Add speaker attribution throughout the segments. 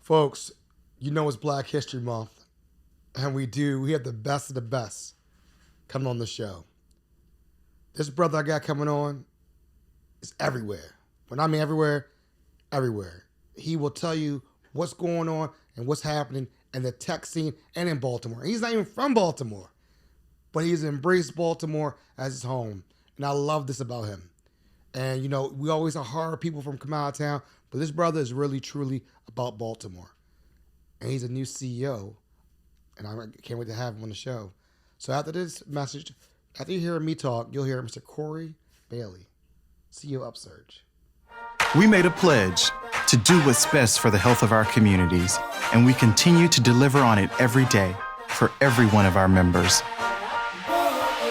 Speaker 1: Folks, you know it's Black History Month, and we have the best of the best coming on the show. This brother I got coming on is everywhere. When I mean everywhere, everywhere. He will tell you what's going on and what's happening in the tech scene and in Baltimore. He's not even from Baltimore, but he's embraced Baltimore as his home, and I love this about him. And, you know, we always hire people from come out of town, but this brother is really, truly about Baltimore. And he's a new CEO, and I can't wait to have him on the show. So after this message, after you hear me talk, you'll hear Mr. Kory Bailey, CEO of Upsurge.
Speaker 2: We made a pledge to do what's best for the health of our communities, and we continue to deliver on it every day for every one of our members.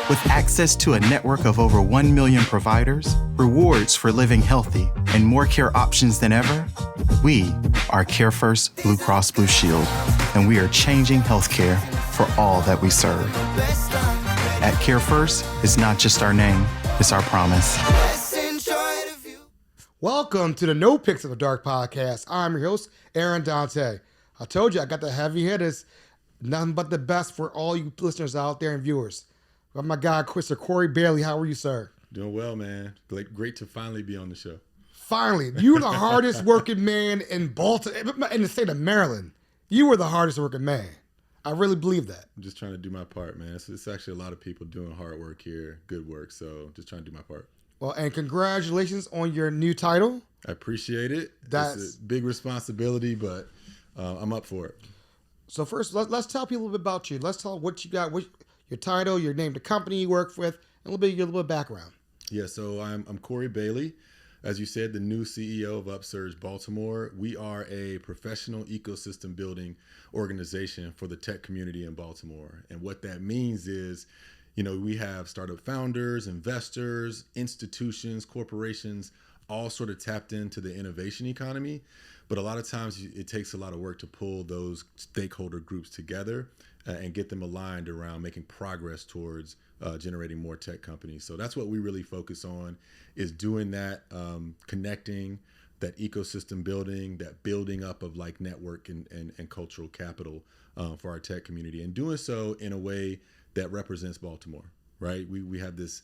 Speaker 2: With access to a network of over 1 million providers, rewards for living healthy, and more care options than ever, we are Care First Blue Cross Blue Shield, and we are changing healthcare for all that we serve. At Care First, it's not just our name, it's our promise.
Speaker 1: Welcome to the NoPixAfterDark podcast. I'm your host, Aaron Dante. I told you I got the heavy hitters, nothing but the best for all you listeners out there and viewers. Well, my guy, Mr. Kory Bailey, how are you, sir?
Speaker 3: Doing well, man. Great to finally be on the show.
Speaker 1: Finally. You were the hardest working man in Baltimore, in the state of Maryland. You were the hardest working man. I really believe that.
Speaker 3: I'm just trying to do my part, man. It's actually a lot of people doing hard work here, good work. So just trying to do my part.
Speaker 1: Well, and congratulations on your new title.
Speaker 3: I appreciate it. It's a big responsibility, but I'm up for it.
Speaker 1: So first, let's tell people a little bit about you. Let's tell what you got, your title, your name, the company you work with, and a little bit of background.
Speaker 3: Yeah, so I'm Kory Bailey. As you said, the new CEO of Upsurge Baltimore. We are a professional ecosystem building organization for the tech community in Baltimore. And what that means is, you know, we have startup founders, investors, institutions, corporations, all sort of tapped into the innovation economy. But a lot of times it takes a lot of work to pull those stakeholder groups together and get them aligned around making progress towards generating more tech companies. So that's what we really focus on, is doing that, connecting, that ecosystem building, that building up of like network and cultural capital for our tech community, and doing so in a way that represents Baltimore, right? We have this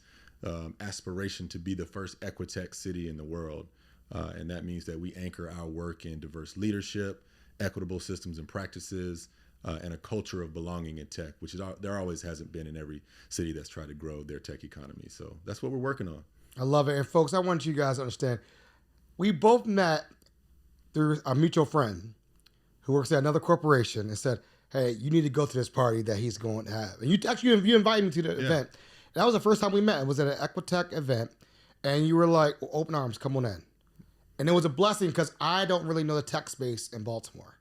Speaker 3: aspiration to be the first Equitech city in the world. And that means that we anchor our work in diverse leadership, equitable systems and practices, and a culture of belonging in tech, which there always hasn't been in every city that's tried to grow their tech economy. So that's what we're working on.
Speaker 1: I love it. And folks, I want you guys to understand, we both met through a mutual friend who works at another corporation and said, hey, you need to go to this party that he's going to have. And you invited me to the event. And that was the first time we met. It was at an Equitech event. And you were like, well, open arms, come on in. And it was a blessing because I don't really know the tech space in Baltimore.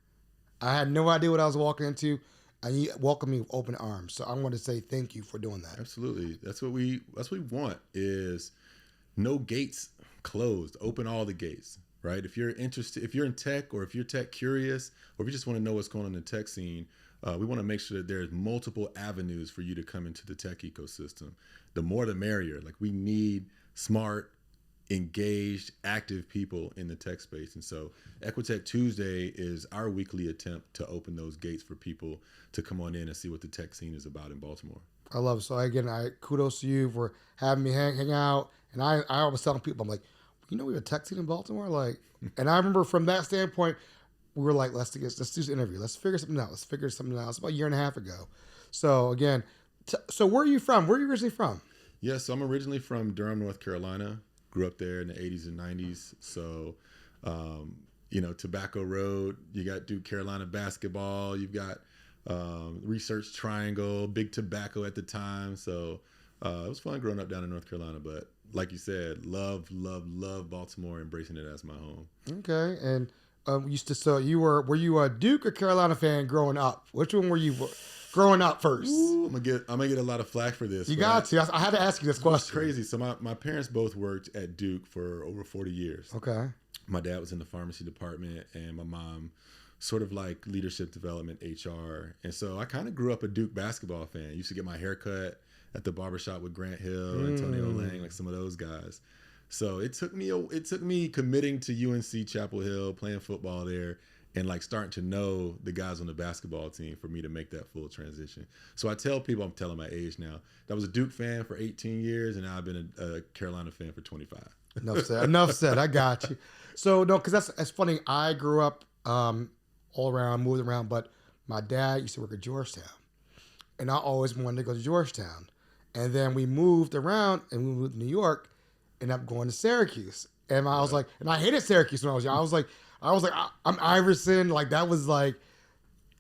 Speaker 1: I had no idea what I was walking into, and you welcomed me with open arms. So I want to say thank you for doing that.
Speaker 3: Absolutely. That's what we want, is no gates closed. Open all the gates, right? If you're interested, if you're in tech, or if you're tech curious, or if you just want to know what's going on in the tech scene, we want to make sure that there's multiple avenues for you to come into the tech ecosystem. The more the merrier. Like, we need smart, engaged, active people in the tech space. And so Equitech Tuesday is our weekly attempt to open those gates for people to come on in and see what the tech scene is about in Baltimore.
Speaker 1: I love it. So again, kudos to you for having me hang out. And I always tell people, I'm like, you know, we have a tech scene in Baltimore? Like, and I remember from that standpoint, we were like, let's do this interview. Let's figure something out. It's about a year and a half ago. So again, so where are you from? Where are you originally from?
Speaker 3: Yeah, so I'm originally from Durham, North Carolina. Grew up there in the 80s and 90s. So, you know, Tobacco Road, you got Duke Carolina basketball, you've got Research Triangle, Big Tobacco at the time. So it was fun growing up down in North Carolina. But like you said, love Baltimore, embracing it as my home.
Speaker 1: Okay. And were you a Duke or Carolina fan growing up? Which one were you growing up first?
Speaker 3: Ooh, I'm gonna get a lot of flack for this.
Speaker 1: You got to. I had to ask you this question.
Speaker 3: It's crazy. So my parents both worked at Duke for over 40 years.
Speaker 1: Okay.
Speaker 3: My dad was in the pharmacy department, and my mom sort of like leadership development, HR. And so I kind of grew up a Duke basketball fan. I used to get my hair cut at the barbershop with Grant Hill, Antonio Lang, like some of those guys. So it took me committing to UNC Chapel Hill, playing football there, and like starting to know the guys on the basketball team for me to make that full transition. So I tell people, I'm telling my age now, that I was a Duke fan for 18 years, and now I've been a Carolina fan for 25.
Speaker 1: Enough said. Enough said. I got you. So no, because that's funny. I grew up all around, moved around, but my dad used to work at Georgetown, and I always wanted to go to Georgetown. And then we moved around, and we moved to New York, and I'm going to Syracuse. And I was like, and I hated Syracuse when I was young. I was like, I'm Iverson. Like that was like,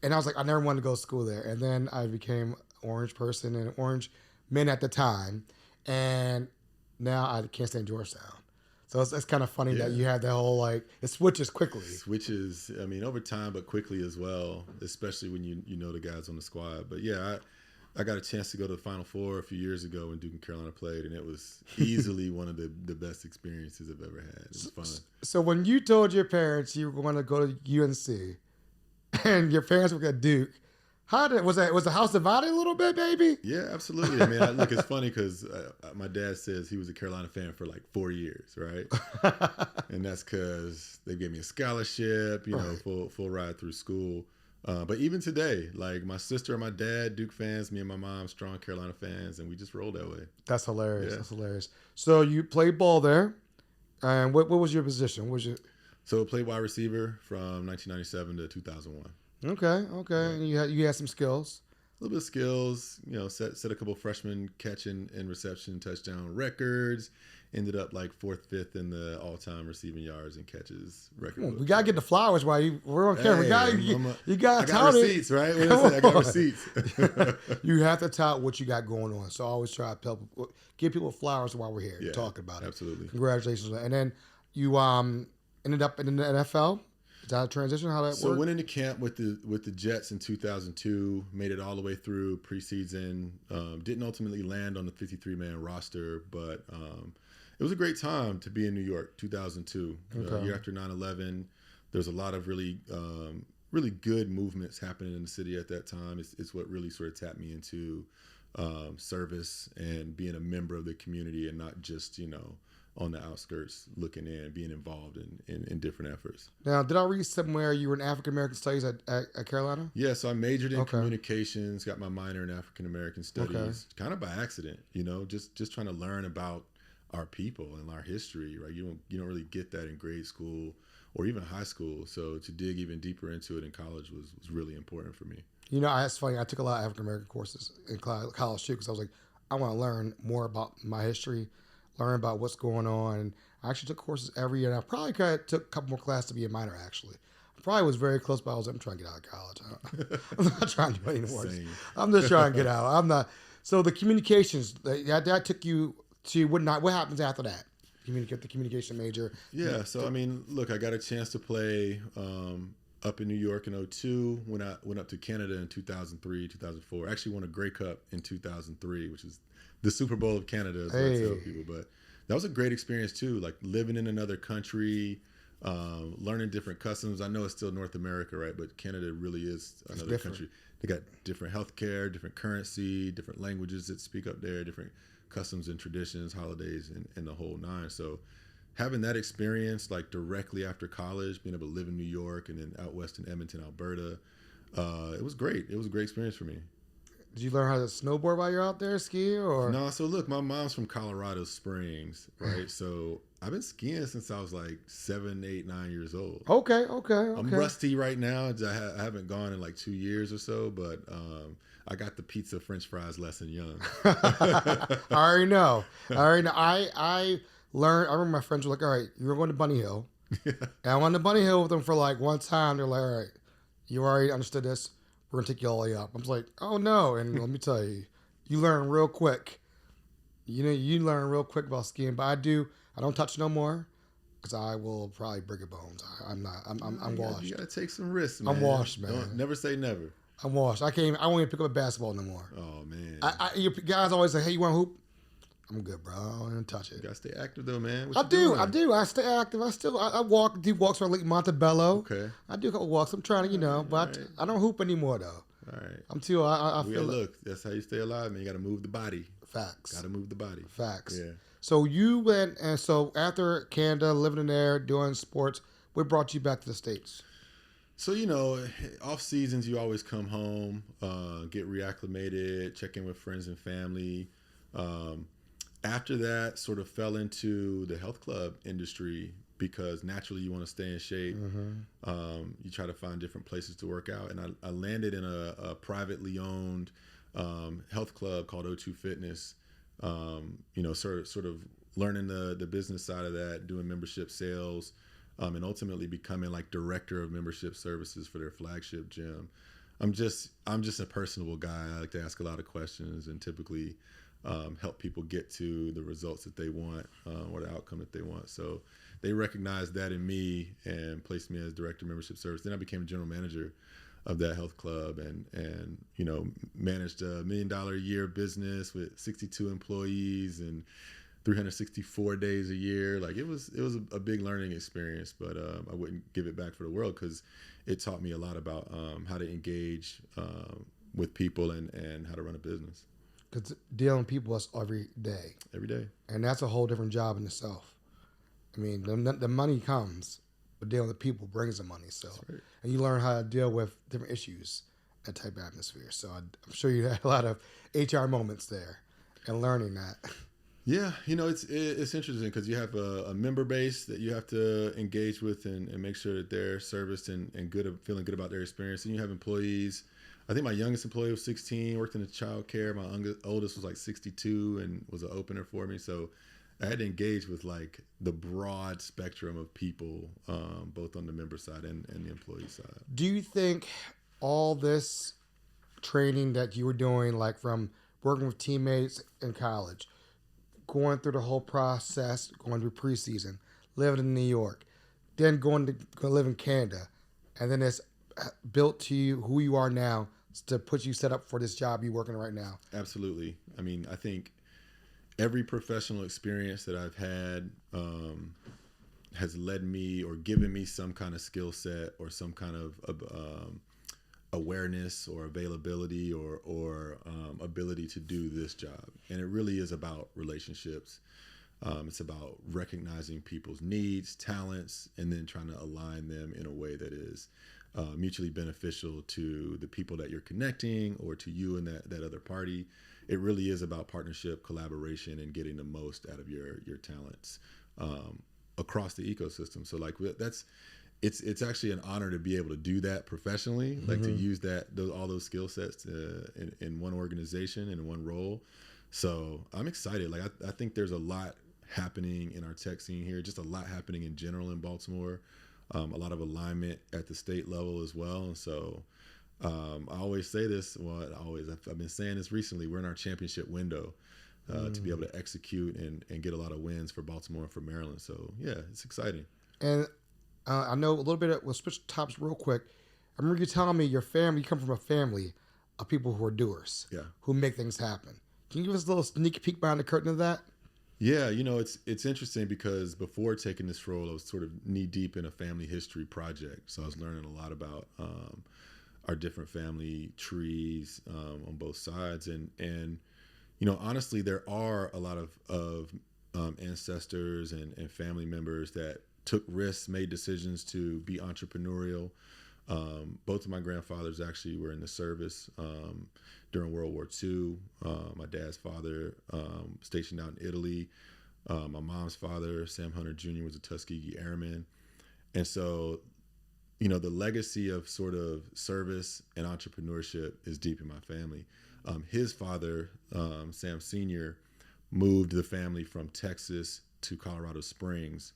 Speaker 1: and I was like, I never wanted to go to school there. And then I became an Orange person and Orange men at the time, and now I can't stand Georgetown. So it's kind of funny that you have that whole like it switches quickly.
Speaker 3: Switches, I mean, over time, but quickly as well, especially when you know the guys on the squad. But yeah, I got a chance to go to the Final Four a few years ago when Duke and Carolina played, and it was easily one of the best experiences I've ever had. It was fun.
Speaker 1: So when you told your parents you were going to go to UNC, and your parents were at Duke, was the house divided a little bit, baby?
Speaker 3: Yeah, absolutely. I mean, look, it's funny because my dad says he was a Carolina fan for like 4 years, right? And that's because they gave me a scholarship, full ride through school. But even today, like my sister and my dad, Duke fans, me and my mom, strong Carolina fans, and we just roll that way.
Speaker 1: That's hilarious.
Speaker 3: Yeah.
Speaker 1: That's hilarious. So you played ball there, and what was your position?
Speaker 3: So I played wide receiver from 1997 to 2001.
Speaker 1: Okay.
Speaker 3: Yeah.
Speaker 1: And you had some skills.
Speaker 3: A little bit of skills, set a couple freshman catch and reception touchdown records. Ended up like 4th, 5th in the all-time receiving yards and catches record.
Speaker 1: We gotta get the flowers while we're on camera. You got
Speaker 3: I got receipts, right? I got receipts.
Speaker 1: You have to tout what you got going on. So I always try to give people flowers while we're here talking about it.
Speaker 3: Absolutely.
Speaker 1: Congratulations. And then you ended up in the NFL. Is that a transition? How that worked?
Speaker 3: So went into camp with the Jets in 2002, made it all the way through preseason. Didn't ultimately land on the 53-man roster, but it was a great time to be in New York, 2002. Year after 9/11, there's a lot of really good movements happening in the city at that time. It's what really sort of tapped me into service and being a member of the community and not just, on the outskirts looking in, being involved in different efforts.
Speaker 1: Now, did I read somewhere you were in African American Studies at Carolina?
Speaker 3: Yeah, so I majored in communications, got my minor in African American Studies, kind of by accident, just trying to learn about our people and our history, right? You don't really get that in grade school or even high school. So to dig even deeper into it in college was really important for me.
Speaker 1: It's funny. I took a lot of African American courses in college too because I was like, I want to learn more about my history, learn about what's going on. And I actually took courses every year. And I probably took a couple more classes to be a minor, actually. I probably was very close, but I'm trying to get out of college. I'm not trying to do any more. I'm just trying to get out. I'm not. So the communications, that took you to what happens after that? The communication major.
Speaker 3: Yeah. So, I mean, look, I got a chance to play up in New York in 2002. When I went up to Canada in 2003, 2004. I actually won a Grey Cup in 2003, which is the Super Bowl of Canada, is what I tell people. But that was a great experience too, like living in another country, learning different customs. I know it's still North America, right? But Canada really is another country. They got different healthcare, different currency, different languages that speak up there, different customs and traditions, holidays, and the whole nine. So having that experience like directly after college, being able to live in New York and then out west in Edmonton, Alberta, it was great. It was a great experience for me.
Speaker 1: Did you learn how to snowboard while you're out there skiing, or?
Speaker 3: No, so look, my mom's from Colorado Springs, right? So I've been skiing since I was like 7, 8, 9 years old.
Speaker 1: Okay.
Speaker 3: I'm rusty right now. I haven't gone in like 2 years or so, but I got the pizza French fries lesson young.
Speaker 1: I already know. I learned. I remember my friends were like, "All right, you're going to Bunny Hill." And I went to Bunny Hill with them for like one time. They're like, "All right, you already understood this. We're gonna take you all the way up." I was like, "Oh no!" And let me tell you, you learn real quick. You learn real quick about skiing. But I don't touch no more because I will probably break your bones. I'm washed.
Speaker 3: You gotta take some risks, man.
Speaker 1: I'm washed, man.
Speaker 3: Never say never.
Speaker 1: I'm washed. I won't even pick up a basketball no more.
Speaker 3: Oh man.
Speaker 1: You guys always say, "Hey, you want to hoop?" I'm good, bro. I don't even touch it.
Speaker 3: You gotta stay active though, man.
Speaker 1: I do. I stay active. I do walks for Lake Montebello.
Speaker 3: Okay.
Speaker 1: I do a couple walks. I'm trying to, but
Speaker 3: right.
Speaker 1: I don't hoop anymore though.
Speaker 3: All right.
Speaker 1: I'm too. I feel.
Speaker 3: Look, that's how you stay alive, man. You gotta move the body.
Speaker 1: Facts.
Speaker 3: Gotta move the body.
Speaker 1: Facts.
Speaker 3: Yeah.
Speaker 1: So you went, and so after Canada, living in there, doing sports, what brought you back to the States?
Speaker 3: So, off seasons, you always come home, get reacclimated, check in with friends and family. After that, sort of fell into the health club industry because naturally you want to stay in shape. You try to find different places to work out. And I landed in a privately owned health club called O2 Fitness, sort of learning the business side of that, doing membership sales, and ultimately becoming like director of membership services for their flagship gym. I'm just a personable guy. I like to ask a lot of questions and typically help people get to the results that they want or the outcome that they want. So they recognized that in me and placed me as director of membership service. Then I became general manager of that health club and managed $1 million a year business with 62 employees and 364 days a year. Like it was a big learning experience, but I wouldn't give it back for the world because it taught me a lot about how to engage with people and how to run a business.
Speaker 1: Because dealing with people is every day.
Speaker 3: Every day.
Speaker 1: And that's a whole different job in itself. I mean, the money comes, but dealing with people brings the money. So, right. And you learn how to deal with different issues, that type of atmosphere. So I'm sure you had a lot of HR moments there and learning that.
Speaker 3: Yeah, it's interesting because you have a member base that you have to engage with and make sure that they're serviced and feeling good about their experience. And you have employees. I think my youngest employee was 16, worked in the child care. My oldest was like 62 and was an opener for me. So I had to engage with like the broad spectrum of people, both on the member side and the employee side.
Speaker 1: Do you think all this training that you were doing, like from working with teammates in college, going through the whole process, going through preseason, living in New York, then going to live in Canada, and then it's built to you who you are now to put you set up for this job you're working right now?
Speaker 3: Absolutely. I mean, I think every professional experience that I've had has led me or given me some kind of skill set or some kind of awareness or availability or ability to do this job. And it really is about relationships. It's about recognizing people's needs, talents, and then trying to align them in a way that is mutually beneficial to the people that you're connecting or to you and that other party. It really is about partnership, collaboration, and getting the most out of your talents across the ecosystem. So like it's actually an honor to be able to do that professionally, like to use all those skill sets in one organization and in one role. So I'm excited. Like I think there's a lot happening in our tech scene here, just a lot happening in general in Baltimore, a lot of alignment at the state level as well. And so I always say this, I've been saying this recently, we're in our championship window to be able to execute and get a lot of wins for Baltimore and for Maryland. So yeah, it's exciting.
Speaker 1: And I know a little bit, we'll switch topics real quick. I remember you telling me you come from a family of people who are doers, who make things happen. Can you give us a little sneak peek behind the curtain of that?
Speaker 3: Yeah, it's interesting because before taking this role, I was sort of knee deep in a family history project. So I was learning a lot about our different family trees on both sides. And honestly, there are a lot of ancestors and family members that took risks, made decisions to be entrepreneurial. Both of my grandfathers actually were in the service during World War II. My dad's father stationed out in Italy. My mom's father, Sam Hunter Jr., was a Tuskegee Airman. And so, the legacy of sort of service and entrepreneurship is deep in my family. His father, Sam Sr., moved the family from Texas to Colorado Springs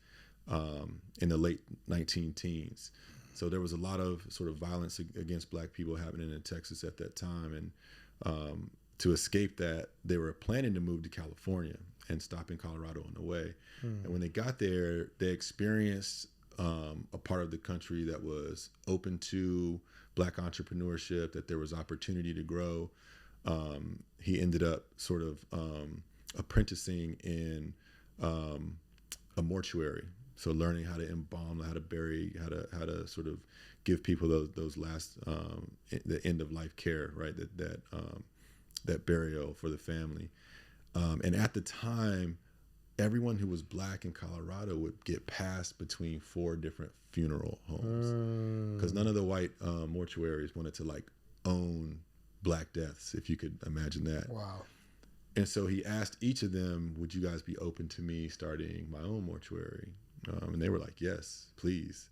Speaker 3: in the late 19-teens. So there was a lot of sort of violence against Black people happening in Texas at that time. And to escape that, they were planning to move to California and stop in Colorado on the way. And when they got there, they experienced a part of the country that was open to Black entrepreneurship, that there was opportunity to grow. He ended up sort of apprenticing in a mortuary. So learning how to embalm, how to bury, how to sort of give people those last the end of life care, right? That burial for the family. And at the time, everyone who was black in Colorado would get passed between 4 different funeral homes because none of the white mortuaries wanted to like own black deaths, if you could imagine that.
Speaker 1: Wow.
Speaker 3: And so he asked each of them, would you guys be open to me starting my own mortuary? And they were like, yes, please.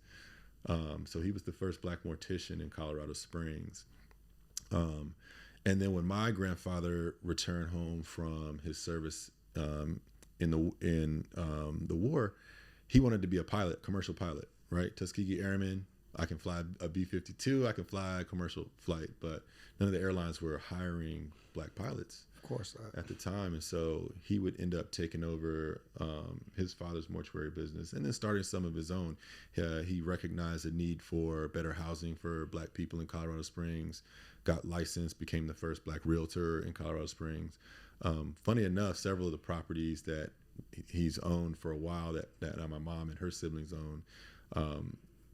Speaker 3: So he was the first black mortician in Colorado Springs. And then when my grandfather returned home from his service in the war, he wanted to be a pilot, commercial pilot, right? Tuskegee Airman. I can fly a B-52. I can fly a commercial flight, but none of the airlines were hiring black pilots.
Speaker 1: Of course not.
Speaker 3: At the time. And so he would end up taking over his father's mortuary business and then starting some of his own. He recognized the need for better housing for black people in Colorado Springs, got licensed, became the first black realtor in Colorado Springs. Funny enough, several of the properties that he's owned for a while that my mom and her siblings own,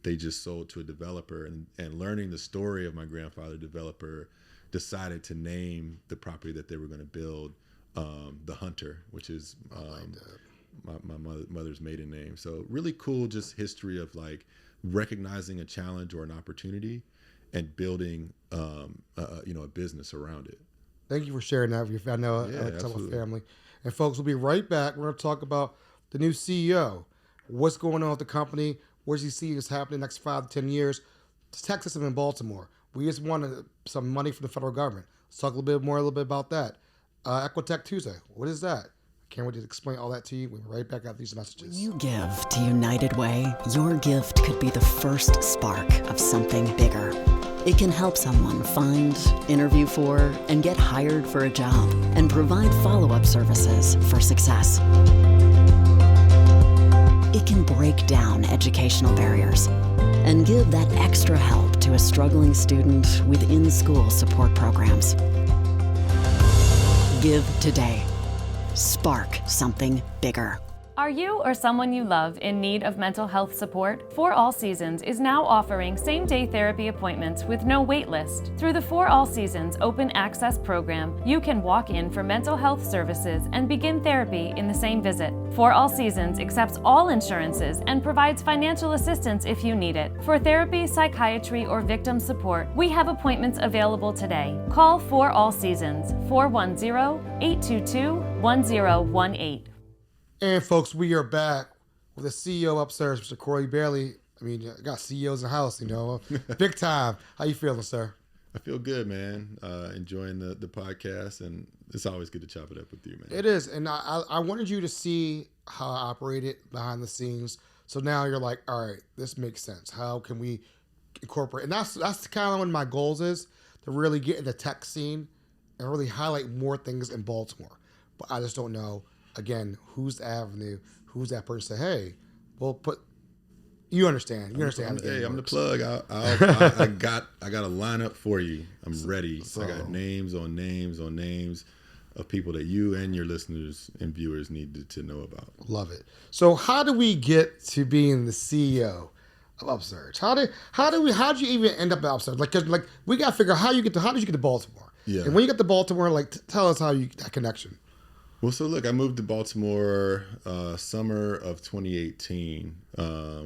Speaker 3: they just sold to a developer. And learning the story of my grandfather, developer, decided to name the property that they were going to build the Hunter, which is my mother's maiden name. So really cool, just history of like recognizing a challenge or an opportunity and building a business around it.
Speaker 1: Thank you for sharing that with your family. I know I like to tell my family. And folks, we'll be right back. We're going to talk about the new CEO, what's going on with the company, where do you see is happening the next 5 to 10 years, the tech system in Baltimore. We just wanted some money from the federal government. Let's talk a little bit about that. Equitech Tuesday, what is that? I can't wait to explain all that to you. We'll be right back after these messages.
Speaker 4: When you give to United Way, your gift could be the first spark of something bigger. It can help someone find, interview for, and get hired for a job, and provide follow-up services for success. It can break down educational barriers and give that extra help to a struggling student with in-school support programs. Give today. Spark something bigger.
Speaker 5: Are you or someone you love in need of mental health support? For All Seasons is now offering same-day therapy appointments with no wait list. Through the For All Seasons Open Access program, you can walk in for mental health services and begin therapy in the same visit. For All Seasons accepts all insurances and provides financial assistance if you need it. For therapy, psychiatry, or victim support, we have appointments available today. Call For All Seasons 410-822-1018.
Speaker 1: And folks, we are back with the CEO of Upsurge, Mr. Kory Bailey. I mean, I got CEOs in the house, big time. How you feeling, sir?
Speaker 3: I feel good, man. Enjoying the podcast, and it's always good to chop it up with you, man.
Speaker 1: It is, and I wanted you to see how I operated behind the scenes. So now you're like, all right, this makes sense. How can we incorporate? And that's kind of one of my goals is to really get in the tech scene and really highlight more things in Baltimore. But I just don't know. Again, who's the avenue? Who's that person? Say, hey, we'll put. You understand? You understand?
Speaker 3: Hey, I'm the plug. I got a lineup for you. I'm ready. So, I got names on names on names of people that you and your listeners and viewers need to know about.
Speaker 1: Love it. So, how do we get to being the CEO of Upsurge? How did you even end up at Upsurge? Like we got to figure out how did you get to Baltimore?
Speaker 3: Yeah.
Speaker 1: And when you get to Baltimore, tell us how you that connection.
Speaker 3: Well, so look, I moved to Baltimore summer of 2018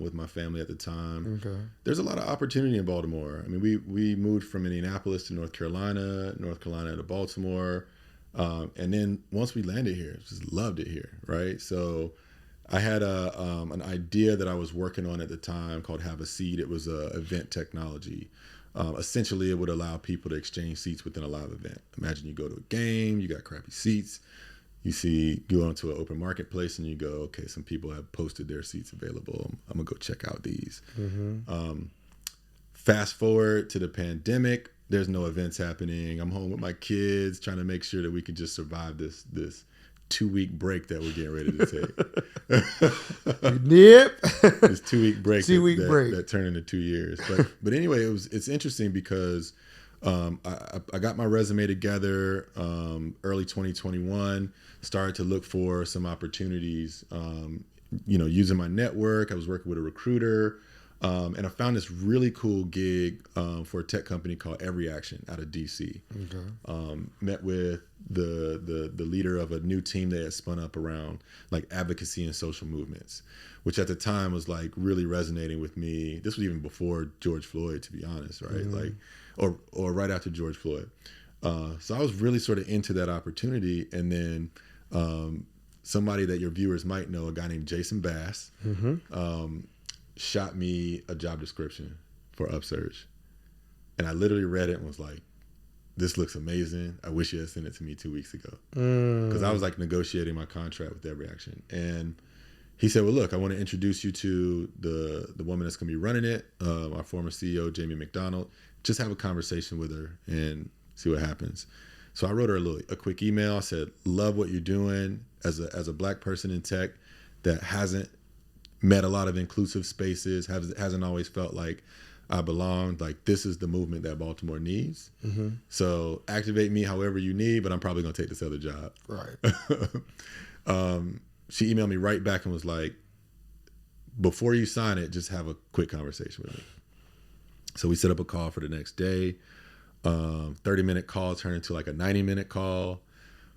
Speaker 3: with my family at the time.
Speaker 1: Okay.
Speaker 3: There's a lot of opportunity in Baltimore. I mean, we moved from Indianapolis to North Carolina to Baltimore. And then once we landed here, just loved it here, right? So I had an idea that I was working on at the time called Have a Seat. It was event technology. Essentially, it would allow people to exchange seats within a live event. Imagine you go to a game, you got crappy seats. You go onto an open marketplace and you go, okay, some people have posted their seats available. I'm gonna go check out these. Mm-hmm. Fast forward to the pandemic. There's no events happening. I'm home with my kids trying to make sure that we can just survive this 2-week break that we're getting ready to take.
Speaker 1: Yep.
Speaker 3: This 2-week break.
Speaker 1: break
Speaker 3: that turned into 2 years. But anyway, it's interesting because I got my resume together early 2021, started to look for some opportunities, using my network. I was working with a recruiter And I found this really cool gig for a tech company called Every Action out of DC. Okay. Met with the leader of a new team they had spun up around like advocacy and social movements, which at the time was like really resonating with me. This was even before George Floyd, to be honest, right? Mm-hmm. Like, or right after George Floyd. So I was really sort of into that opportunity. And then somebody that your viewers might know, a guy named Jason Bass, shot me a job description for Upsurge. And I literally read it and was like, this looks amazing. I wish you had sent it to me 2 weeks ago. Because I was like negotiating my contract with Every Action. And he said, well, look, I want to introduce you to the woman that's going to be running it, our former CEO, Jamie McDonald. Just have a conversation with her and see what happens. So I wrote her a quick email. I said, love what you're doing as a Black person in tech that hasn't met a lot of inclusive spaces, hasn't always felt like I belonged. Like, this is the movement that Baltimore needs. Mm-hmm. So activate me however you need, but I'm probably going to take this other job.
Speaker 1: Right.
Speaker 3: She emailed me right back and was like, before you sign it, just have a quick conversation with me. So we set up a call for the next day. 30-minute call turned into like a 90-minute call.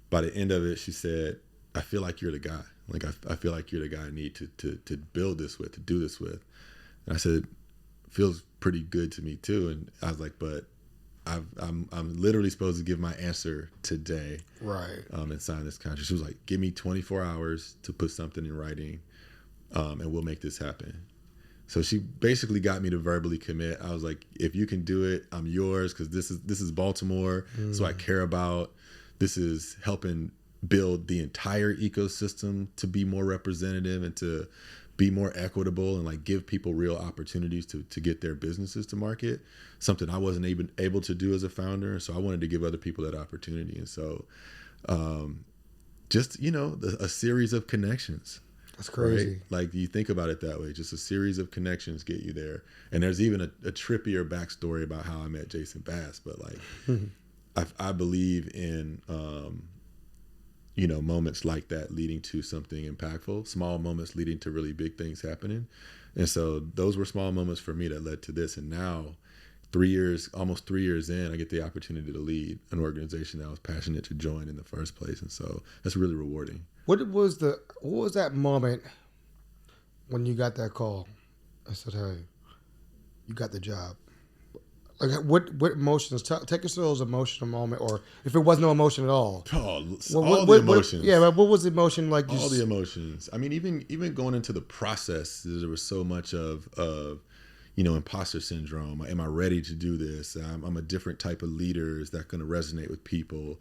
Speaker 3: By the end of it, she said, I feel like you're the guy. Like, I feel like you're the guy I need to build this with, to do this with. And I said, feels pretty good to me too. And I was like, but I'm literally supposed to give my answer today.
Speaker 1: Right.
Speaker 3: And sign this contract. She was like, give me 24 hours to put something in writing, and we'll make this happen. So she basically got me to verbally commit. I was like, if you can do it, I'm yours, because this is Baltimore. So I care about. This is helping build the entire ecosystem to be more representative and to be more equitable and like give people real opportunities to get their businesses to market, something I wasn't able to do as a founder. So I wanted to give other people that opportunity. And so just, a series of connections.
Speaker 1: That's crazy.
Speaker 3: Right? Like, you think about it that way, just a series of connections get you there. And there's even a trippier backstory about how I met Jason Bass, but like, I believe in, moments like that leading to something impactful, small moments leading to really big things happening. And so those were small moments for me that led to this. And now, almost 3 years in, I get the opportunity to lead an organization that I was passionate to join in the first place. And so that's really rewarding.
Speaker 1: What was that moment when you got that call? I said, hey, you got the job. Like, what emotions? Take us through those emotional moment, or if it was no emotion at all.
Speaker 3: Oh, all the emotions.
Speaker 1: But what was the emotion like?
Speaker 3: All the emotions. I mean, even going into the process, there was so much of imposter syndrome. Am I ready to do this? I'm a different type of leader. Is that going to resonate with people?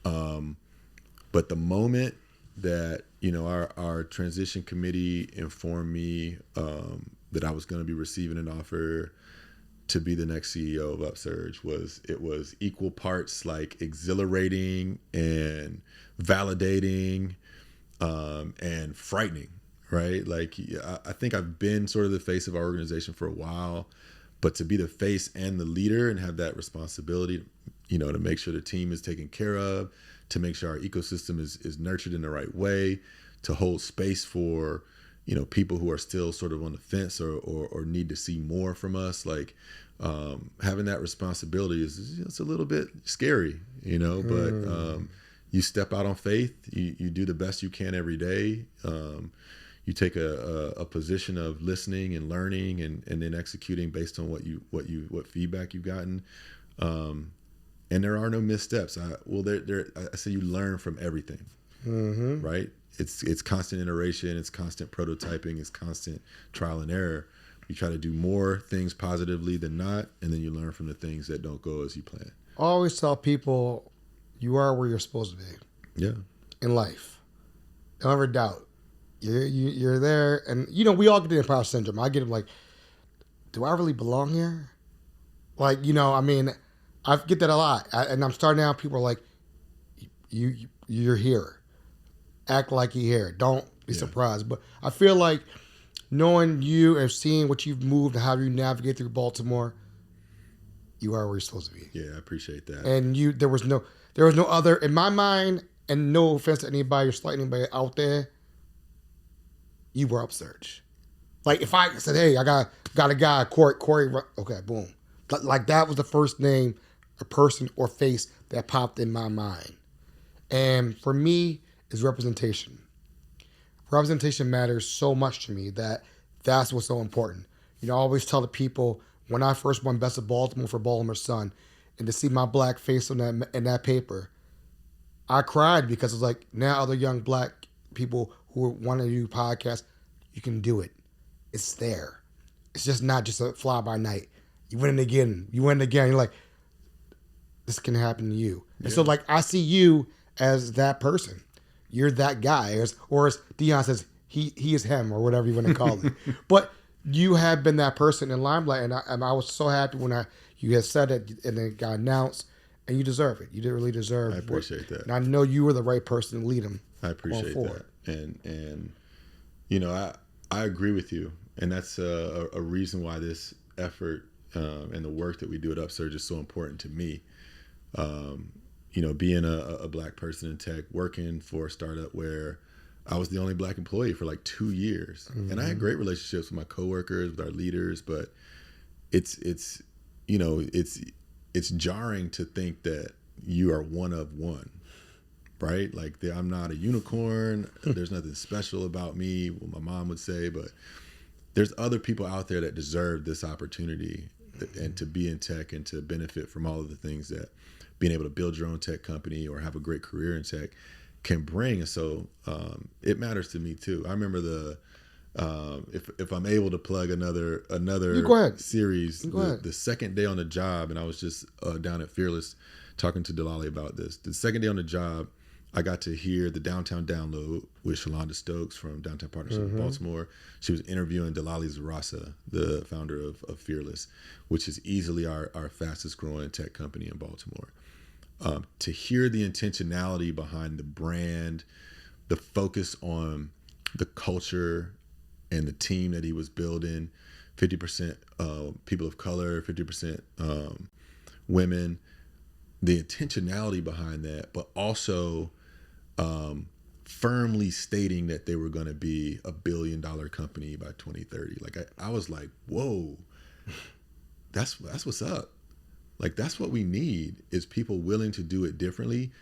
Speaker 3: But the moment that our transition committee informed me that I was going to be receiving an offer to be the next CEO of Upsurge, was equal parts like exhilarating and validating and frightening, right? Like, I think I've been sort of the face of our organization for a while, but to be the face and the leader and have that responsibility, to make sure the team is taken care of, to make sure our ecosystem is nurtured in the right way, to hold space for people who are still sort of on the fence or need to see more from us. Like, having that responsibility it's a little bit scary, but you step out on faith, you do the best you can every day. You take a position of listening and learning and then executing based on what feedback you've gotten. And there are no missteps. I say you learn from everything, right? It's constant iteration, it's constant prototyping, it's constant trial and error. You try to do more things positively than not, and then you learn from the things that don't go as you plan.
Speaker 1: I always tell people, you are where you're supposed to be.
Speaker 3: Yeah.
Speaker 1: In life. Don't ever doubt. You're there, and we all get the imposter syndrome. I get it, like, do I really belong here? Like, I get that a lot, and I'm starting out. People are like, you're here. Act like you're here. Don't be surprised. But I feel like knowing you and seeing what you've moved and how you navigate through Baltimore, you are where you're supposed to be.
Speaker 3: Yeah, I appreciate that.
Speaker 1: And there was no other, in my mind, and no offense to anybody or slight anybody out there, you were Upsurge. Like if I said, hey, I got a guy, Kory, okay, boom. Like that was the first name, a person or face that popped in my mind. And for me, is representation. Representation matters so much to me that's what's so important. You know, I always tell the people when I first won Best of Baltimore for Baltimore Sun, and to see my black face on that paper, I cried because it was like now other young black people who want to do podcasts, you can do it. It's there. It's just not just a fly by night. You win it again. You're like, this can happen to you. Yeah. And so like I see you as that person. You're that guy, or as Dion says, he is him, or whatever you want to call it. But you have been that person in limelight, and I was so happy when you had said it and it got announced, and you deserve it. You did really deserve it.
Speaker 3: I appreciate that.
Speaker 1: And I know you were the right person to lead them.
Speaker 3: I appreciate that. And you know, I agree with you, and that's a reason why this effort and the work that we do at Upsurge is so important to me. You know, being a black person in tech, working for a startup where I was the only black employee for like 2 years. Mm-hmm. And I had great relationships with my coworkers, with our leaders, but it's you know, it's jarring to think that you are one of one, right? Like I'm not a unicorn. There's nothing special about me, what my mom would say, but there's other people out there that deserve this opportunity and to be in tech and to benefit from all of the things that being able to build your own tech company or have a great career in tech can bring. And so it matters to me too. I remember if I'm able to plug another series, the second day on the job, and I was just down at Fearless talking to Delali about this. The second day on the job, I got to hear the Downtown Download with Shalonda Stokes from Downtown Partnership in Baltimore. She was interviewing Delali Zarasa, the founder of Fearless, which is easily our fastest growing tech company in Baltimore. To hear the intentionality behind the brand, the focus on the culture and the team that he was building, 50% people of color, 50% women, the intentionality behind that, but also firmly stating that they were going to be $1 billion company by 2030. Like I was like, whoa, that's what's up. Like that's what we need is people willing to do it differently,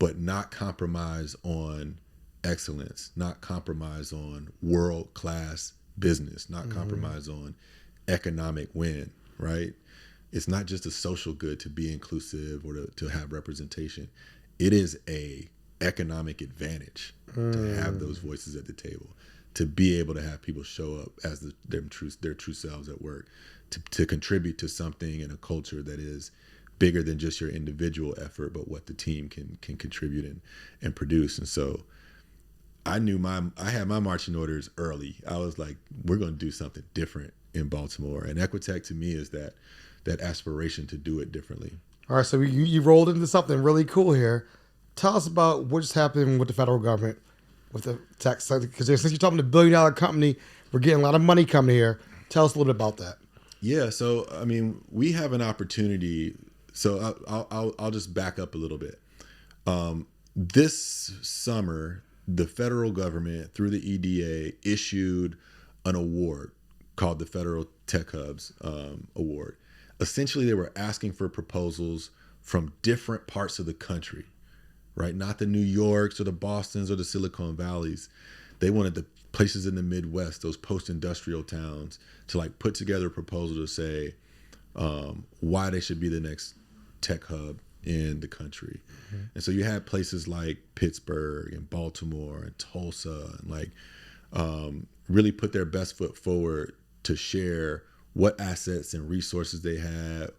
Speaker 3: but not compromise on excellence, not compromise on world-class business, not compromise on economic win, right? It's not just a social good to be inclusive or to have representation. It is a economic advantage to have those voices at the table, to be able to have people show up as their true selves at work, to contribute to something in a culture that is bigger than just your individual effort, but what the team can contribute and produce. And so I had my marching orders early. I was like, we're going to do something different in Baltimore. And Equitech to me is that aspiration to do it differently.
Speaker 1: All right, so you rolled into something really cool here. Tell us about what's happening with the federal government, with the tech sector, because since you're talking to $1 billion company, we're getting a lot of money coming here. Tell us a little bit about that.
Speaker 3: Yeah, so I mean, we have an opportunity. So I'll just back up a little bit. This summer, the federal government through the EDA issued an award called the Federal Tech Hubs Award. Essentially, they were asking for proposals from different parts of the country, right? Not the New Yorks or the Bostons or the Silicon Valleys. They wanted the places in the Midwest, those post-industrial towns, to like put together a proposal to say why they should be the next tech hub in the country. Mm-hmm. And so you had places like Pittsburgh and Baltimore and Tulsa and like really put their best foot forward to share what assets and resources they had,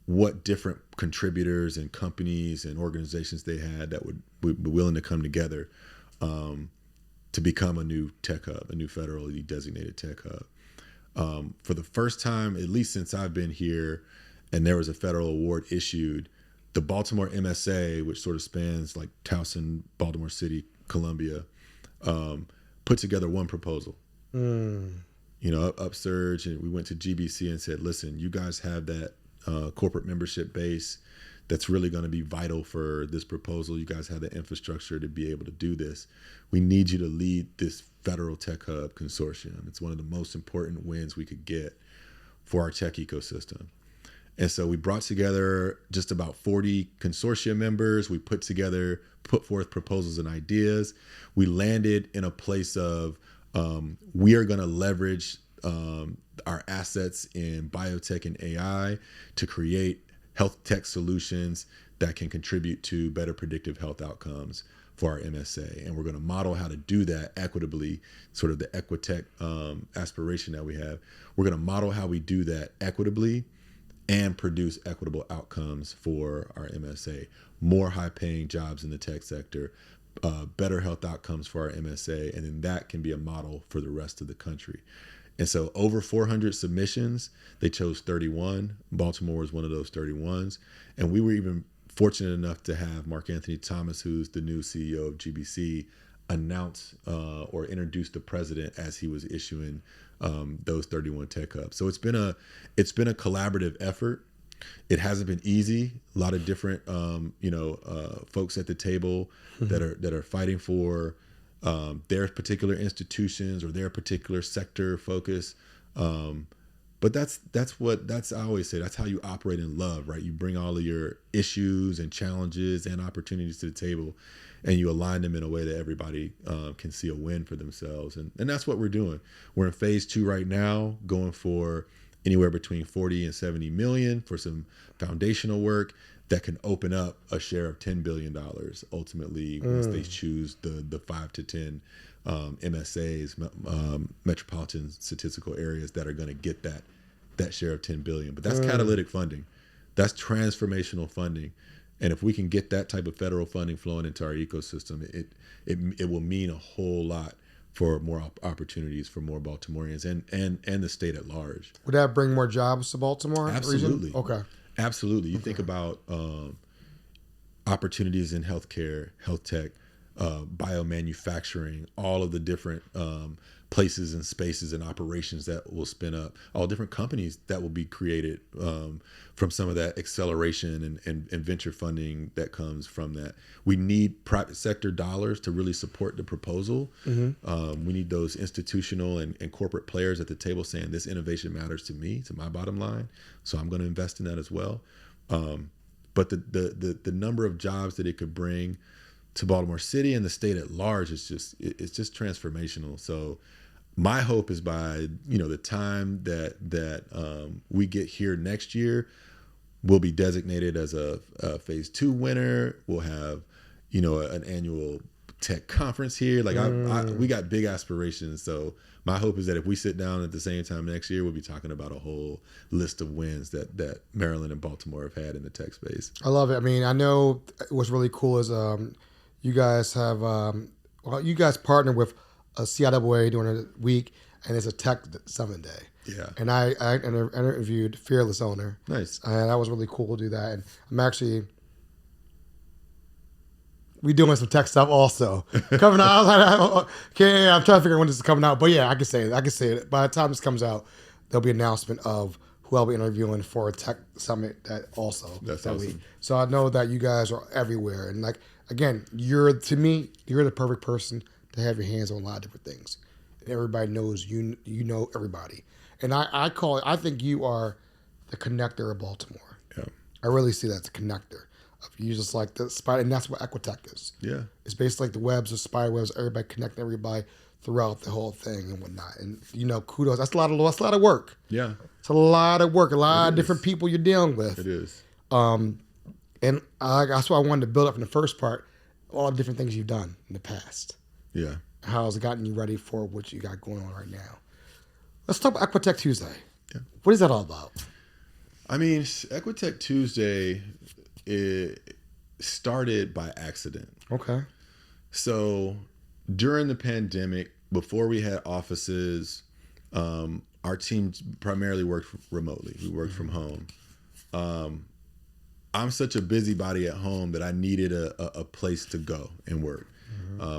Speaker 3: what different contributors and companies and organizations they had that would be willing to come together to become a new tech hub, a new federally designated tech hub. For the first time, at least since I've been here, and there was a federal award issued, the Baltimore MSA, which sort of spans like Towson, Baltimore City, Columbia, put together one proposal. You know, Upsurge, and we went to GBC and said, listen, you guys have that corporate membership base that's really going to be vital for this proposal. You guys have the infrastructure to be able to do this. We need you to lead this Federal Tech Hub Consortium. It's one of the most important wins we could get for our tech ecosystem. And so we brought together just about 40 consortium members. We put forth proposals and ideas. We landed in a place of we are going to leverage our assets in biotech and AI to create health tech solutions that can contribute to better predictive health outcomes for our MSA. And we're going to model how to do that equitably, sort of the Equitech aspiration that we have. We're going to model how we do that equitably and produce equitable outcomes for our MSA. More high-paying jobs in the tech sector, better health outcomes for our MSA, and then that can be a model for the rest of the country. And so over 400 submissions, they chose 31. Baltimore was one of those 31s. And we were even fortunate enough to have Mark Anthony Thomas, who's the new CEO of GBC, announce or introduce the president as he was issuing those 31 tech hubs. So it's been a collaborative effort. It hasn't been easy. A lot of different folks at the table that are fighting for their particular institutions or their particular sector focus. But that's I always say, that's how you operate in love, right? You bring all of your issues and challenges and opportunities to the table, and you align them in a way that everybody can see a win for themselves. And that's what we're doing. We're in phase 2 right now, going for anywhere between 40 and 70 million for some foundational work that can open up a share of $10 billion ultimately once they choose the 5 to 10 MSAs, metropolitan statistical areas, that are going to get that share of 10 billion. But that's catalytic funding. That's transformational funding. And if we can get that type of federal funding flowing into our ecosystem, it will mean a whole lot for more opportunities for more Baltimoreans and the state at large.
Speaker 1: Would that bring more jobs to Baltimore?
Speaker 3: Absolutely.
Speaker 1: Region? Okay.
Speaker 3: Absolutely. You think about opportunities in healthcare, health tech, biomanufacturing, all of the different places and spaces and operations that will spin up, all different companies that will be created from some of that acceleration and venture funding that comes from that. We need private sector dollars to really support the proposal. We need those institutional and corporate players at the table saying, this innovation matters to me, to my bottom line, so I'm going to invest in that as well. But the number of jobs that it could bring to Baltimore City and the state at large is just transformational. So my hope is by the time that we get here next year, we'll be designated as a phase 2 winner. We'll have an annual tech conference here. Like we got big aspirations. So my hope is that if we sit down at the same time next year, we'll be talking about a whole list of wins that Maryland and Baltimore have had in the tech space.
Speaker 1: I love it. I mean, I know what's really cool is you guys have you guys partner with a CIAA during a week, and it's a tech summit day.
Speaker 3: Yeah.
Speaker 1: And I interviewed Fearless owner.
Speaker 3: Nice.
Speaker 1: And that was really cool to do that. And I'm actually, we doing some tech stuff also coming out. I was like, okay, I'm trying to figure out when this is coming out. But yeah, I can say it. By the time this comes out, there'll be an announcement of who I'll be interviewing for a tech summit that
Speaker 3: awesome.
Speaker 1: week. So I know that you guys are everywhere. And like, again, you're the perfect person to have your hands on a lot of different things. And everybody knows you know everybody. And I think you are the connector of Baltimore.
Speaker 3: Yeah.
Speaker 1: I really see that as a connector. You just like the spider, and that's what Equitech is.
Speaker 3: Yeah.
Speaker 1: It's basically like the webs, the spider webs, everybody connecting everybody throughout the whole thing and whatnot. And kudos. That's a lot of work.
Speaker 3: Yeah.
Speaker 1: It's a lot of work, a lot of different people you're dealing with.
Speaker 3: It is.
Speaker 1: And that's why I wanted to build up in the first part, all the different things you've done in the past.
Speaker 3: Yeah.
Speaker 1: How has it gotten you ready for what you got going on right now? Let's talk about Equitech Tuesday.
Speaker 3: Yeah.
Speaker 1: What is that all about?
Speaker 3: I mean, Equitech Tuesday, it started by accident.
Speaker 1: Okay.
Speaker 3: So during the pandemic, before we had offices, our team primarily worked remotely. We worked from home. I'm such a busybody at home that I needed a place to go and work.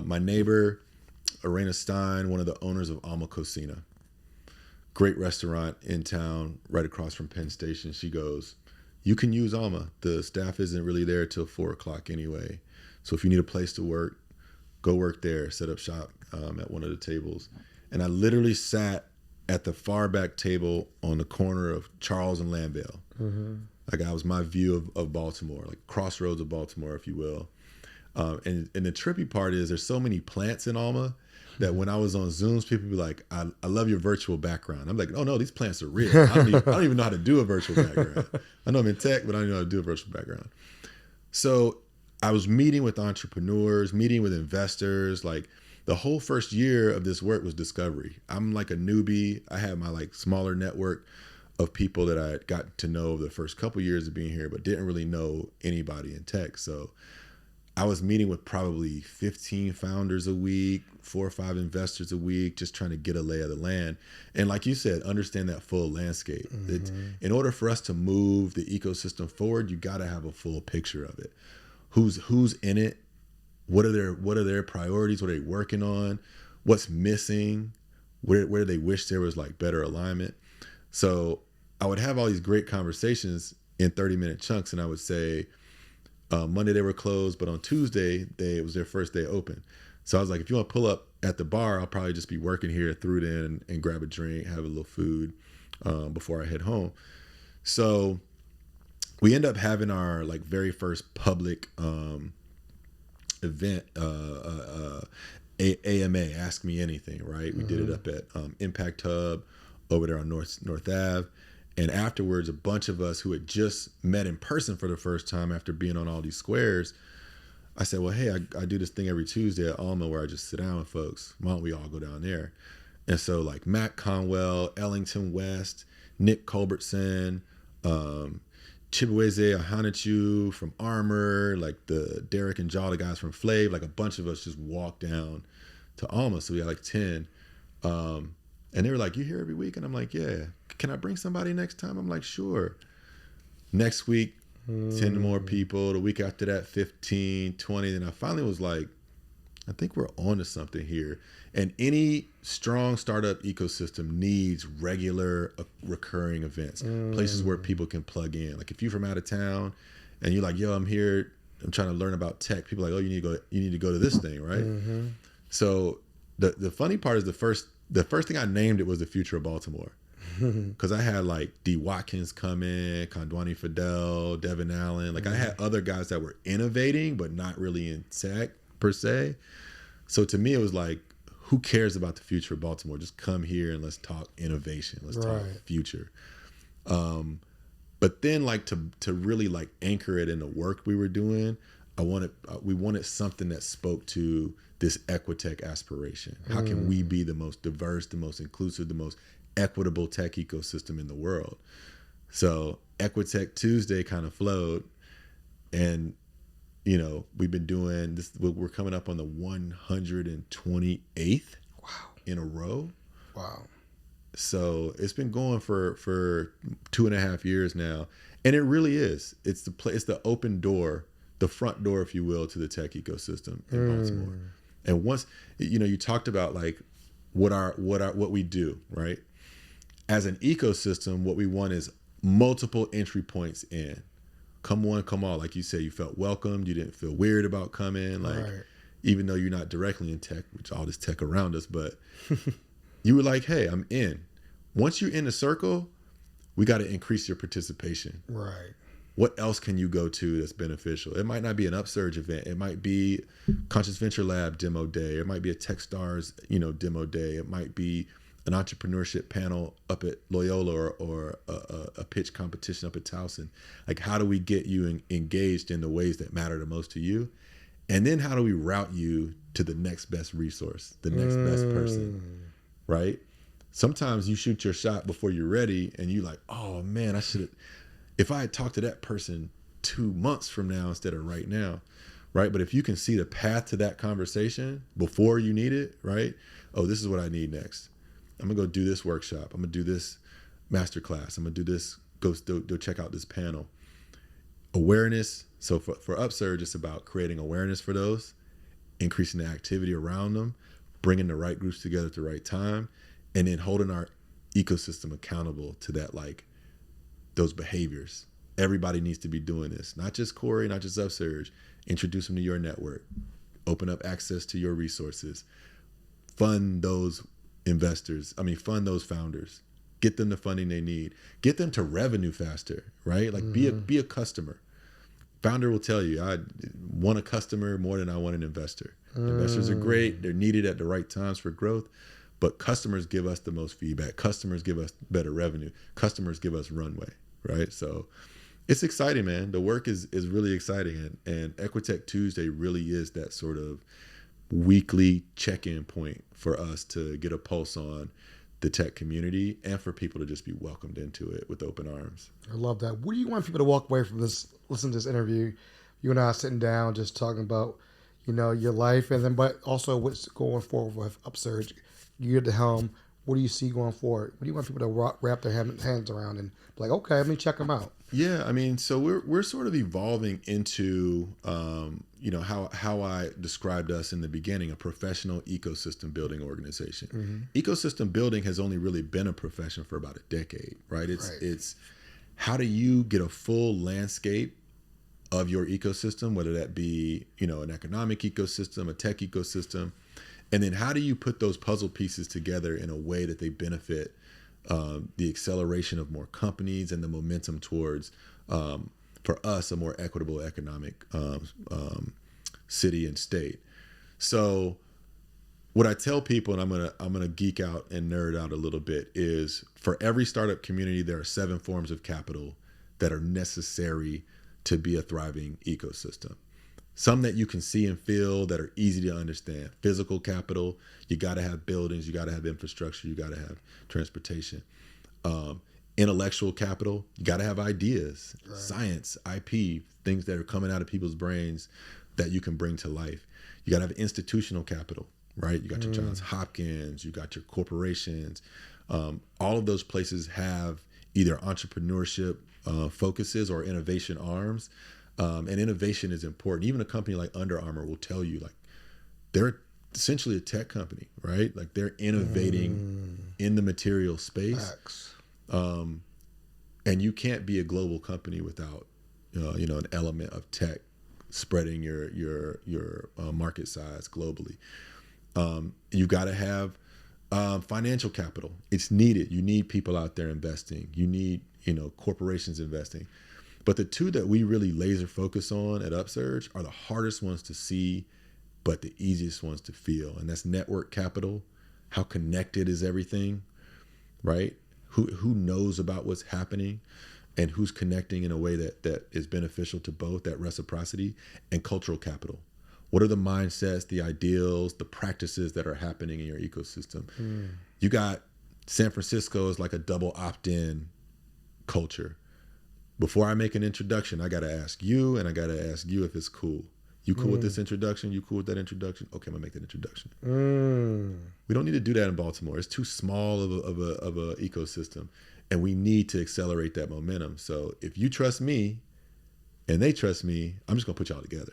Speaker 3: My neighbor, Arena Stein, one of the owners of Alma Cocina, great restaurant in town right across from Penn Station. She goes, you can use Alma. The staff isn't really there till 4:00 anyway. So if you need a place to work, go work there, set up shop at one of the tables. And I literally sat at the far back table on the corner of Charles and Lambell. Like that was my view of Baltimore, like crossroads of Baltimore, if you will. And the trippy part is there's so many plants in Alma that when I was on Zooms, people be like, I love your virtual background. I'm like, oh no, these plants are real. I don't even know how to do a virtual background. I know I'm in tech, but I don't know how to do a virtual background. So I was meeting with entrepreneurs, meeting with investors. Like the whole first year of this work was discovery. I'm like a newbie. I had my like smaller network of people that I got to know over the first couple years of being here, but didn't really know anybody in tech. So I was meeting with probably 15 founders a week, 4 or 5 investors a week, just trying to get a lay of the land. And like you said, understand that full landscape. In order for us to move the ecosystem forward, you got to have a full picture of it. Who's in it? What are their priorities? What are they working on? What's missing? Where do they wish there was like better alignment? So I would have all these great conversations in 30-minute chunks, and I would say, Monday they were closed, but on Tuesday it was their first day open. So I was like, if you want to pull up at the bar, I'll probably just be working here through then and grab a drink, have a little food before I head home. So we end up having our like very first public event, AMA, Ask Me Anything, right? We did it up at Impact Hub over there on North Ave. And afterwards, a bunch of us who had just met in person for the first time after being on all these squares, I said, well, hey, I do this thing every Tuesday at Alma where I just sit down with folks. Why don't we all go down there? And so like Matt Conwell, Ellington West, Nick Culbertson, Chibueze Ahanachu from Armor, like the Derek and Jaw, the guys from Flav, like a bunch of us just walked down to Alma. So we had like 10. And they were like, you here every week? And I'm like, yeah. Can I bring somebody next time? I'm like, sure. Next week, 10 more people. The week after that, 15, 20. Then I finally was like, I think we're on to something here. And any strong startup ecosystem needs regular recurring events, places where people can plug in. Like if you're from out of town and you're like, yo, I'm here, I'm trying to learn about tech. People are like, oh, you need to go to this thing, right? So the funny part is the first thing I named it was the future of Baltimore. Because I had like D. Watkins come in, Kondwani Fidel, Devin Allen. Like I had other guys that were innovating, but not really in tech per se. So to me, it was like, who cares about the future of Baltimore? Just come here and let's talk innovation. Let's talk future. But then like to really like anchor it in the work we were doing, we wanted something that spoke to this Equitech aspiration. How can we be the most diverse, the most inclusive, the most equitable tech ecosystem in the world? So Equitech Tuesday kind of flowed, and you know, we've been doing this. We're coming up on the 128th in a row.
Speaker 1: Wow.
Speaker 3: So it's been going for 2.5 years now, and it really is. It's the open door, the front door, if you will, to the tech ecosystem in Baltimore. And once you talked about like what we do, right? As an ecosystem, what we want is multiple entry points in. Come one, come all. Like you said, you felt welcomed. You didn't feel weird about coming. Like, even though you're not directly in tech, which all this tech around us, but you were like, hey, I'm in. Once you're in the circle, we got to increase your participation.
Speaker 1: Right.
Speaker 3: What else can you go to that's beneficial? It might not be an Upsurge event. It might be Conscious Venture Lab demo day. It might be a Techstars, demo day. It might be an entrepreneurship panel up at Loyola or a pitch competition up at Towson. Like, how do we get you engaged in the ways that matter the most to you? And then how do we route you to the next best resource, the next best person, right? Sometimes you shoot your shot before you're ready and you're like, oh man, if I had talked to that person 2 months from now instead of right now, right? But if you can see the path to that conversation before you need it, right? Oh, this is what I need next. I'm gonna go do this workshop. I'm gonna do this masterclass. I'm gonna do this, go check out this panel. Awareness. So for Upsurge, it's about creating awareness for those, increasing the activity around them, bringing the right groups together at the right time, and then holding our ecosystem accountable to that, like those behaviors. Everybody needs to be doing this. Not just Kory, not just Upsurge. Introduce them to your network. Open up access to your resources. fund those investors. Fund those founders. Get them the funding they need. Get them to revenue faster, right? Like be a customer. Founder will tell you, I want a customer more than I want an investor. Investors are great. They're needed at the right times for growth, but customers give us the most feedback. Customers give us better revenue. Customers give us runway, right? So it's exciting, man. The work is really exciting. And Equitech Tuesday really is that sort of weekly check-in point for us to get a pulse on the tech community and for people to just be welcomed into it with open arms.
Speaker 1: I love that. What do you want people to walk away from this, listen to this interview? You and I are sitting down just talking about, your life, and then but also what's going forward with Upsurge. You're at the helm. What do you see going forward? What do you want people to wrap their hands around and be like, okay, let me check them out?
Speaker 3: Yeah, so we're sort of evolving into, how I described us in the beginning, a professional ecosystem building organization. Ecosystem building has only really been a profession for about a decade, right? It's how do you get a full landscape of your ecosystem, whether that be, an economic ecosystem, a tech ecosystem, and then how do you put those puzzle pieces together in a way that they benefit the acceleration of more companies and the momentum towards, for us, a more equitable economic city and state. So what I tell people, and I'm gonna geek out and nerd out a little bit, is for every startup community, there are 7 forms of capital that are necessary to be a thriving ecosystem. Some that you can see and feel that are easy to understand. Physical capital, you got to have buildings, you got to have infrastructure, you got to have transportation. Intellectual capital, you got to have ideas, right. Science, IP, things that are coming out of people's brains that you can bring to life. You got to have institutional capital, right? You got your Johns Hopkins, you got your corporations. All of those places have either entrepreneurship focuses or innovation arms. And innovation is important. Even a company like Under Armour will tell you, like, they're essentially a tech company, right? Like, they're innovating in the material space. And you can't be a global company without, an element of tech spreading your market size globally. You got to have financial capital. It's needed. You need people out there investing. You need, corporations investing. But the two that we really laser focus on at Upsurge are the hardest ones to see, but the easiest ones to feel. And that's network capital. How connected is everything, right? Who knows about what's happening and who's connecting in a way that is beneficial to both, that reciprocity. And cultural capital. What are the mindsets, the ideals, the practices that are happening in your ecosystem? You got San Francisco is like a double opt-in culture. Before I make an introduction, I got to ask you, and I got to ask you if it's cool. You cool with this introduction? You cool with that introduction? Okay, I'm gonna make that introduction. We don't need to do that in Baltimore. It's too small of a ecosystem, and we need to accelerate that momentum. So if you trust me, and they trust me, I'm just gonna put y'all together.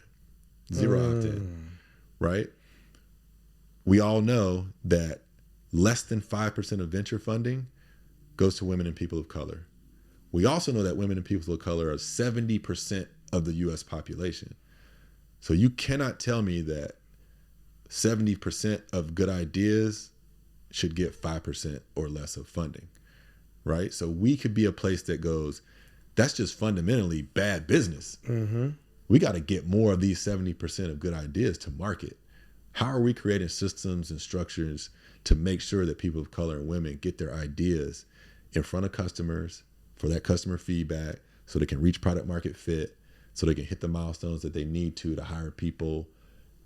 Speaker 3: Zero opt-in, right? We all know that less than 5% of venture funding goes to women and people of color. We also know that women and people of color are 70% of the US population. So you cannot tell me that 70% of good ideas should get 5% or less of funding, right? So we could be a place that goes, that's just fundamentally bad business. We got to get more of these 70% of good ideas to market. How are we creating systems and structures to make sure that people of color and women get their ideas in front of customers, for that customer feedback, so they can reach product market fit, so they can hit the milestones that they need to hire people,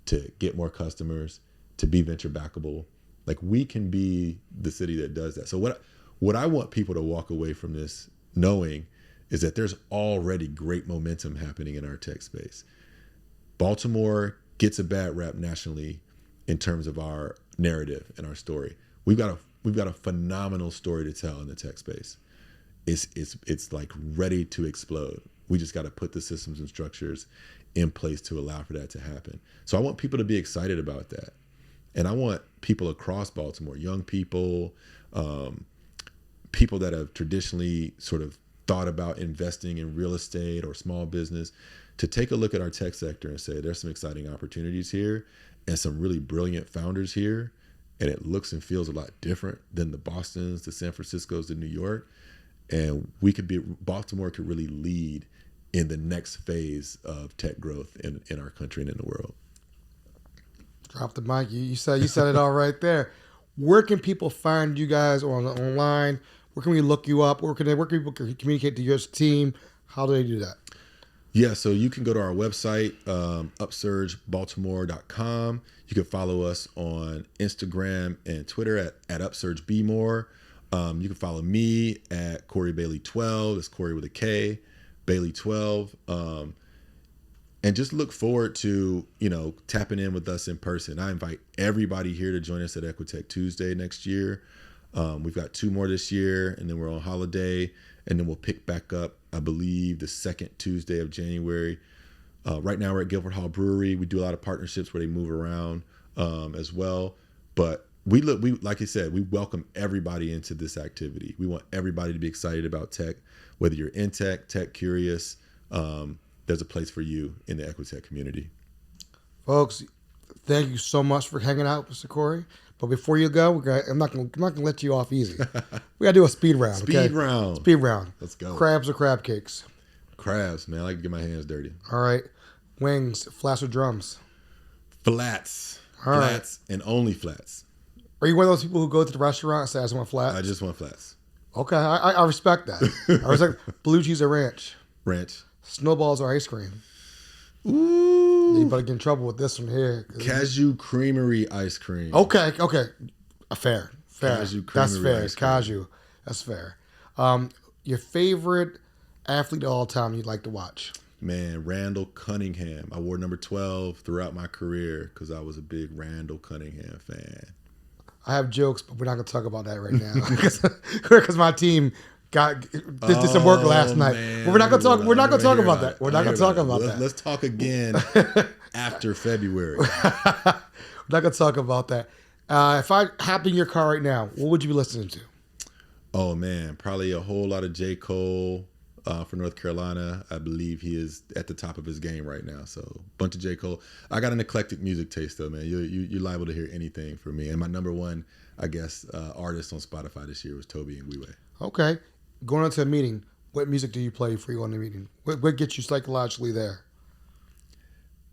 Speaker 3: to get more customers, to be venture backable. Like, we can be the city that does that. So what I want people to walk away from this knowing is that there's already great momentum happening in our tech space. Baltimore gets a bad rap nationally in terms of our narrative and our story. We've got a phenomenal story to tell in the tech space. It's like ready to explode. We just got to put the systems and structures in place to allow for that to happen. So I want people to be excited about that. And I want people across Baltimore, young people, people that have traditionally sort of thought about investing in real estate or small business, to take a look at our tech sector and say, there's some exciting opportunities here and some really brilliant founders here. and it looks and feels a lot different than the Bostons, the San Franciscos, the New York. And Baltimore could really lead in the next phase of tech growth in our country and in the world.
Speaker 1: Drop the mic. You said it all right there. Where can people find you guys online? Where can we look you up? Where can people communicate to your team? How do they do that?
Speaker 3: Yeah, so you can go to our website, upsurgebaltimore.com. You can follow us on Instagram and Twitter at UpsurgeBmore. You can follow me at Kory Bailey 12. It's Kory with a K, Bailey 12. And just look forward to, tapping in with us in person. I invite everybody here to join us at Equitech Tuesday next year. We've got 2 more this year, and then we're on holiday, and then we'll pick back up, I believe, the second Tuesday of January. Right now we're at Guilford Hall Brewery. We do a lot of partnerships where they move around as well. But we like I said, we welcome everybody into this activity. We want everybody to be excited about tech, whether you're in tech curious. There's a place for you in the Equitech community.
Speaker 1: Folks, thank you so much for hanging out, Mr. Kory. But before you go, I'm not gonna let you off easy. We gotta do a speed round.
Speaker 3: Speed round. Let's go.
Speaker 1: Crabs or crab cakes?
Speaker 3: Crabs, man. I like to get my hands dirty.
Speaker 1: All right. Wings, flats or drums?
Speaker 3: Flats.
Speaker 1: All
Speaker 3: flats and only flats.
Speaker 1: Are you one of those people who go to the restaurant and say, I just want flats?
Speaker 3: I just want flats.
Speaker 1: Okay, I respect that. I respect blue cheese or ranch?
Speaker 3: Ranch.
Speaker 1: Snowballs or ice cream?
Speaker 3: Ooh.
Speaker 1: You better get in trouble with this one here.
Speaker 3: Cashew creamery ice cream.
Speaker 1: Okay. Fair.
Speaker 3: Cashew creamery
Speaker 1: That's fair.
Speaker 3: ice cream.
Speaker 1: Cashew. That's fair. Your favorite athlete of all time you'd like to watch?
Speaker 3: Man, Randall Cunningham. I wore number 12 throughout my career because I was a big Randall Cunningham fan.
Speaker 1: I have jokes, but we're not going to talk about that right now because my team did some work last night. But we're not going to talk. We're not going to talk about that. We're not going to talk about that.
Speaker 3: Let's talk again after February.
Speaker 1: We're not going to talk about that. If I hopped in your car right now, what would you be listening to?
Speaker 3: Oh man, probably a whole lot of J. Cole for North Carolina. I believe he is at the top of his game right now. So a bunch of J. Cole. I got an eclectic music taste though, man. You're liable to hear anything from me. And my number one, I guess, artist on Spotify this year was Toby and Weeway.
Speaker 1: Okay. Going into a meeting, what music do you play before you go into a meeting? What gets you psychologically there?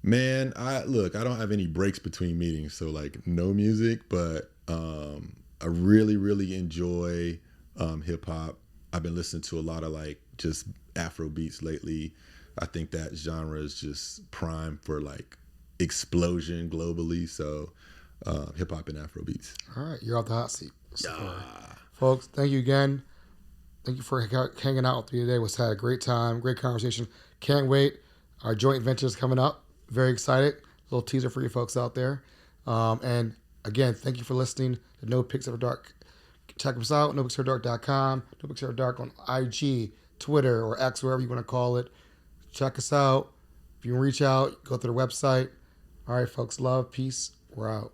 Speaker 3: Man, I don't have any breaks between meetings, so like no music, but I really, really enjoy hip hop. I've been listening to a lot of like just Afro beats lately. I think that genre is just prime for like explosion globally. So hip hop and Afro beats.
Speaker 1: All right, you're off the hot seat. Folks, thank you again. Thank you for hanging out with me today. We had a great time, great conversation. Can't wait. Our joint venture is coming up. Very excited. Little teaser for you folks out there. And again, thank you for listening to NoPixAfterDark. Check us out, NoPixAfterDark.com, NoPixAfterDark on IG, Twitter, or X, wherever you want to call it. Check us out. If you can reach out, go to the website. All right, folks. Love, peace. We're out.